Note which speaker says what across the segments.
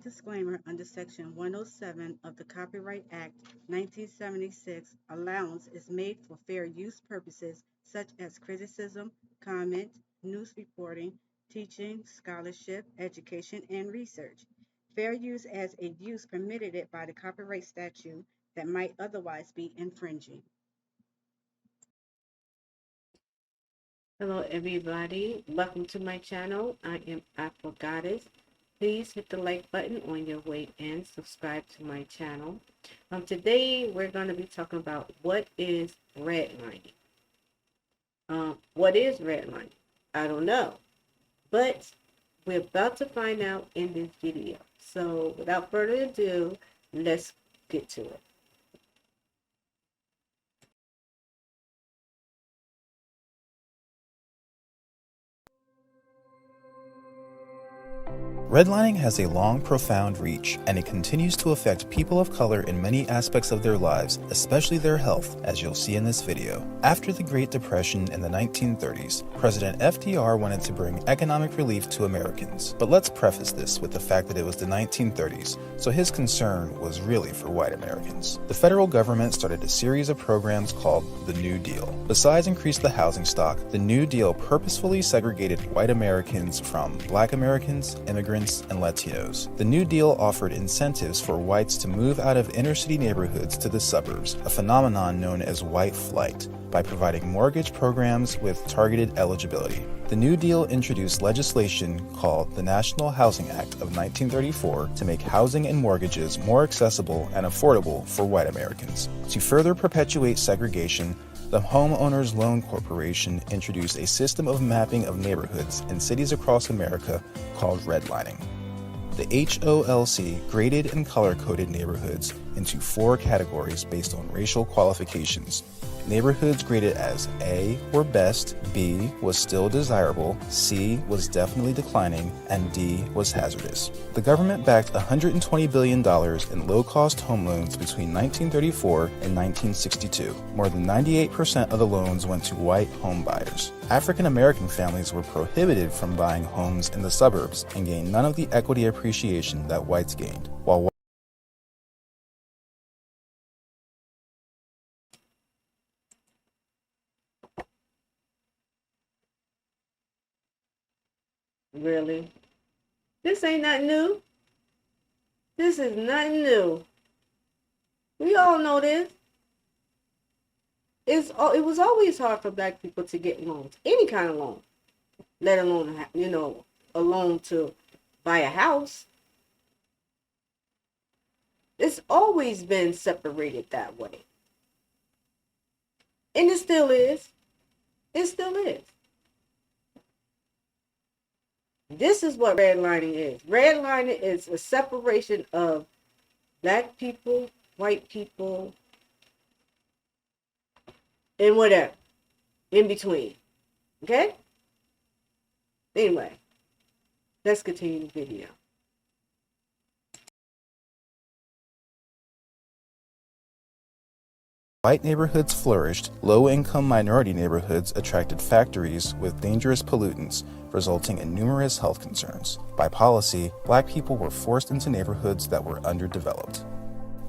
Speaker 1: disclaimer under Section 107 of the Copyright Act 1976, allowance is made for fair use purposes such as criticism, comment, news reporting, teaching, scholarship, education, and research. Fair use as a use permitted it by the copyright statute that might otherwise be infringing. Hello everybody, welcome to my channel. I am Afro. Please hit the like button on your way in, subscribe to my channel. Today we're going to be talking about what is redlining. What is redlining? I don't know, but we're about to find out in this video. So without further ado, let's get to it.
Speaker 2: Redlining has a long, profound reach, and it continues to affect people of color in many aspects of their lives, especially their health, as you'll see in this video. After the Great Depression in the 1930s, President FDR wanted to bring economic relief to Americans. But let's preface this with the fact that it was the 1930s, so his concern was really for white Americans. The federal government started a series of programs called the New Deal. Besides increase the housing stock, the New Deal purposefully segregated white Americans from black Americans, immigrants, and Latinos. The New Deal offered incentives for whites to move out of inner-city neighborhoods to the suburbs, a phenomenon known as white flight, by providing mortgage programs with targeted eligibility. The New Deal introduced legislation called the National Housing Act of 1934 to make housing and mortgages more accessible and affordable for white Americans. To further perpetuate segregation, the Homeowners Loan Corporation introduced a system of mapping of neighborhoods in cities across America called redlining. The HOLC graded and color-coded neighborhoods into 4 categories based on racial qualifications. Neighborhoods graded as A were best, B was still desirable, C was definitely declining, and D was hazardous. The government backed $120 billion in low-cost home loans between 1934 and 1962. More than 98% of the loans went to white home buyers. African American families were prohibited from buying homes in the suburbs and gained none of the equity appreciation that whites gained, while
Speaker 1: Really? This ain't nothing new. This is nothing new. We all know this. It was always hard for black people to get loans, any kind of loan, let alone, a loan to buy a house. It's always been separated that way. And it still is. It still is. This is what redlining is. Redlining is a separation of black people, white people, and whatever in between. Okay? Anyway, let's continue the video.
Speaker 2: white neighborhoods flourished, low-income minority neighborhoods attracted factories with dangerous pollutants, resulting in numerous health concerns. By policy, black people were forced into neighborhoods that were underdeveloped.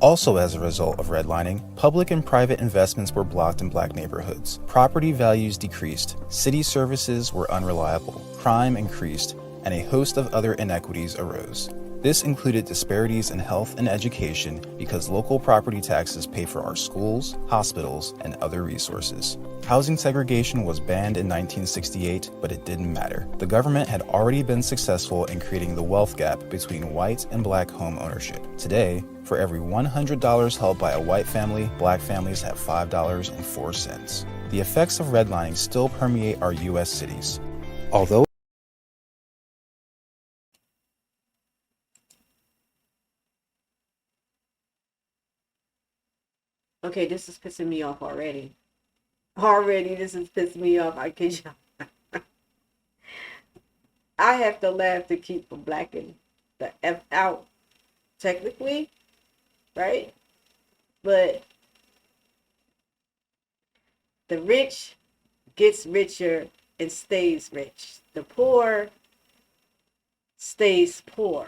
Speaker 2: Also as a result of redlining, public and private investments were blocked in black neighborhoods. Property values decreased, city services were unreliable, crime increased, and a host of other inequities arose. This included disparities in health and education because local property taxes pay for our schools, hospitals, and other resources. Housing segregation was banned in 1968, but it didn't matter. The government had already been successful in creating the wealth gap between white and black home ownership. Today, for every $100 held by a white family, black families have $5.04. The effects of redlining still permeate our U.S. cities. Although
Speaker 1: Okay, this is pissing me off already. Already, this is pissing me off. I kid you. I have to laugh to keep from blacking the F out, technically, right? But the rich gets richer and stays rich. The poor stays poor.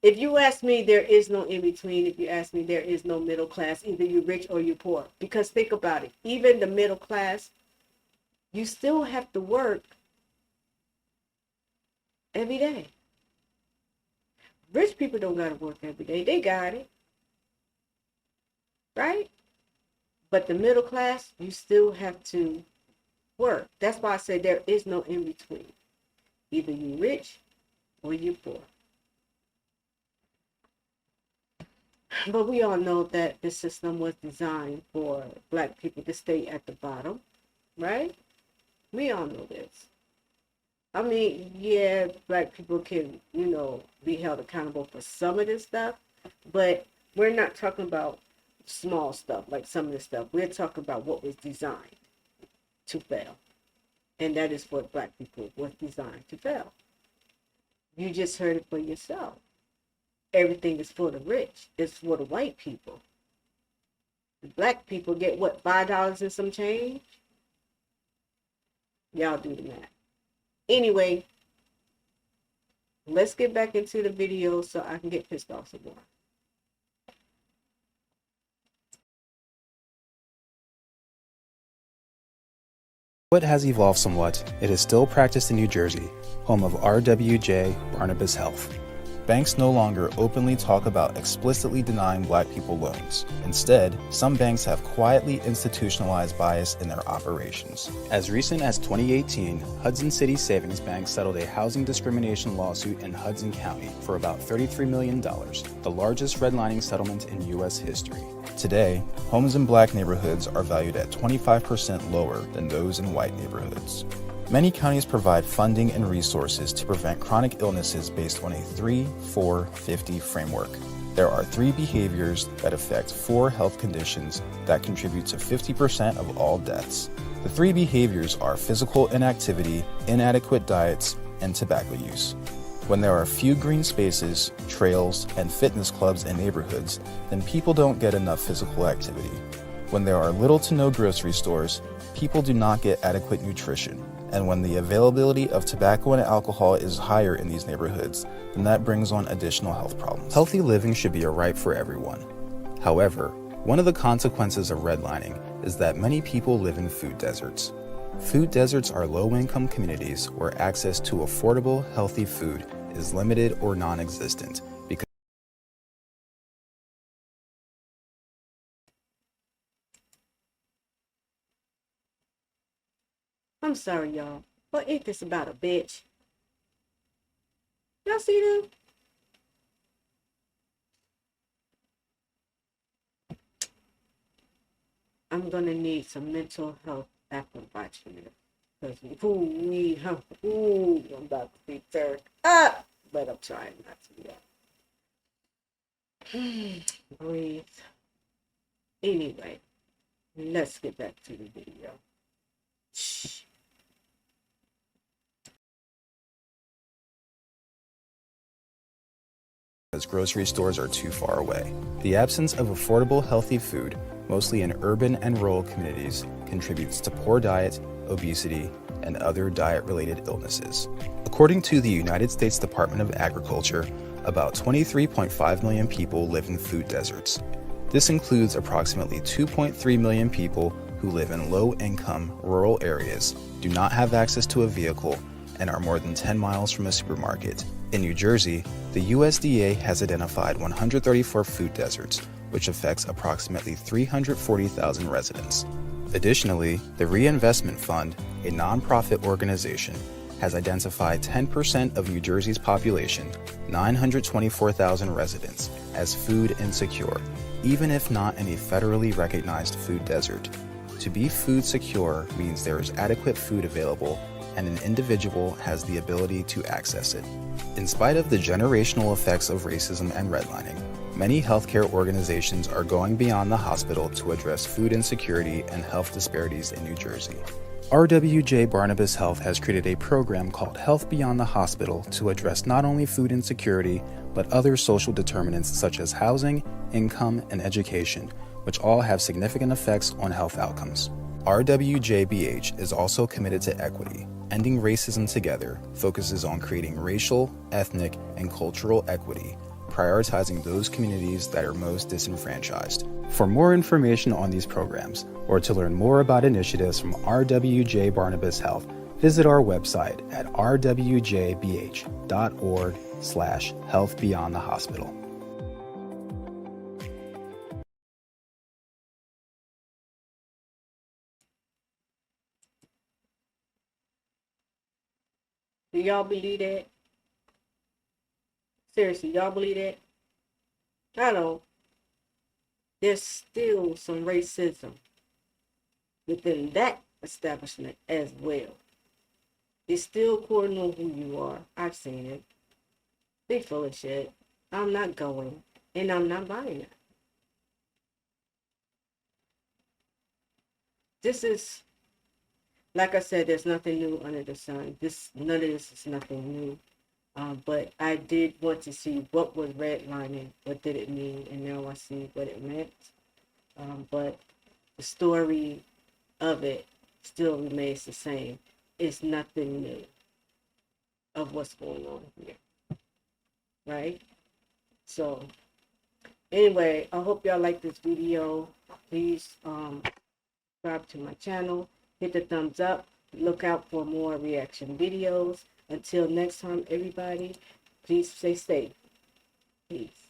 Speaker 1: If you ask me, there is no in between. If you ask me, there is no middle class. Either you're rich or you're poor. Because think about it. Even the middle class, you still have to work every day. Rich people don't got to work every day. They got it. Right? But the middle class, you still have to work. That's why I say there is no in between. Either you're rich or you're poor. But we all know that the system was designed for black people to stay at the bottom, right? We all know this. I mean, yeah, black people can, be held accountable for some of this stuff, but we're not talking about small stuff like some of this stuff. We're talking about what was designed to fail. And that is what black people was designed to fail. You just heard it for yourself. Everything is for the rich. It's for the white people. The black people get what, $5 and some change? Y'all do the math. Anyway, let's get back into the video so I can get pissed off some more.
Speaker 2: What has evolved somewhat, it is still practiced in New Jersey, home of RWJ Barnabas Health. Banks no longer openly talk about explicitly denying black people loans. Instead, some banks have quietly institutionalized bias in their operations. As recent as 2018, Hudson City Savings Bank settled a housing discrimination lawsuit in Hudson County for about $33 million, the largest redlining settlement in U.S. history. Today, homes in black neighborhoods are valued at 25% lower than those in white neighborhoods. Many counties provide funding and resources to prevent chronic illnesses based on a 3-4-50 framework. There are 3 behaviors that affect 4 health conditions that contribute to 50% of all deaths. The 3 behaviors are physical inactivity, inadequate diets, and tobacco use. When there are few green spaces, trails, and fitness clubs in neighborhoods, then people don't get enough physical activity. When there are little to no grocery stores, people do not get adequate nutrition. And when the availability of tobacco and alcohol is higher in these neighborhoods, then that brings on additional health problems. Healthy living should be a right for everyone. However, one of the consequences of redlining is that many people live in food deserts. Food deserts are low-income communities where access to affordable, healthy food is limited or non-existent because
Speaker 1: I'm sorry, y'all, but ain't this about a bitch? Y'all see them? I'm gonna need some mental health after watching it. Because I'm about to be turned up. But I'm trying not to yet. Breathe. Anyway, let's get back to the video. Shh.
Speaker 2: as grocery stores are too far away. The absence of affordable, healthy food, mostly in urban and rural communities, contributes to poor diet, obesity, and other diet-related illnesses. According to the United States Department of Agriculture, about 23.5 million people live in food deserts. This includes approximately 2.3 million people who live in low-income rural areas, do not have access to a vehicle, and are more than 10 miles from a supermarket. In New Jersey, the USDA has identified 134 food deserts, which affects approximately 340,000 residents. Additionally, the Reinvestment Fund, a nonprofit organization, has identified 10% of New Jersey's population, 924,000 residents, as food insecure, even if not in a federally recognized food desert. To be food secure means there is adequate food available and an individual has the ability to access it. In spite of the generational effects of racism and redlining, many healthcare organizations are going beyond the hospital to address food insecurity and health disparities in New Jersey. RWJ Barnabas Health has created a program called Health Beyond the Hospital to address not only food insecurity, but other social determinants such as housing, income, and education, which all have significant effects on health outcomes. RWJBH is also committed to equity. Ending Racism Together focuses on creating racial, ethnic, and cultural equity, prioritizing those communities that are most disenfranchised. For more information on these programs, or to learn more about initiatives from RWJ Barnabas Health, visit our website at rwjbh.org/health beyond the hospital.
Speaker 1: Do y'all believe that? Seriously, y'all believe that? I don't. There's still some racism within that establishment as well. They still according on who you are. I've seen it. They full of shit. I'm not going, and I'm not buying it. This is, like I said, there's nothing new under the sun. None of this is nothing new. But I did want to see what was redlining, what did it mean, and now I see what it meant. But the story of it still remains the same. It's nothing new of what's going on here, right? So anyway, I hope y'all like this video. Please subscribe to my channel, hit the thumbs up, look out for more reaction videos. Until next time, everybody, please stay safe. Peace.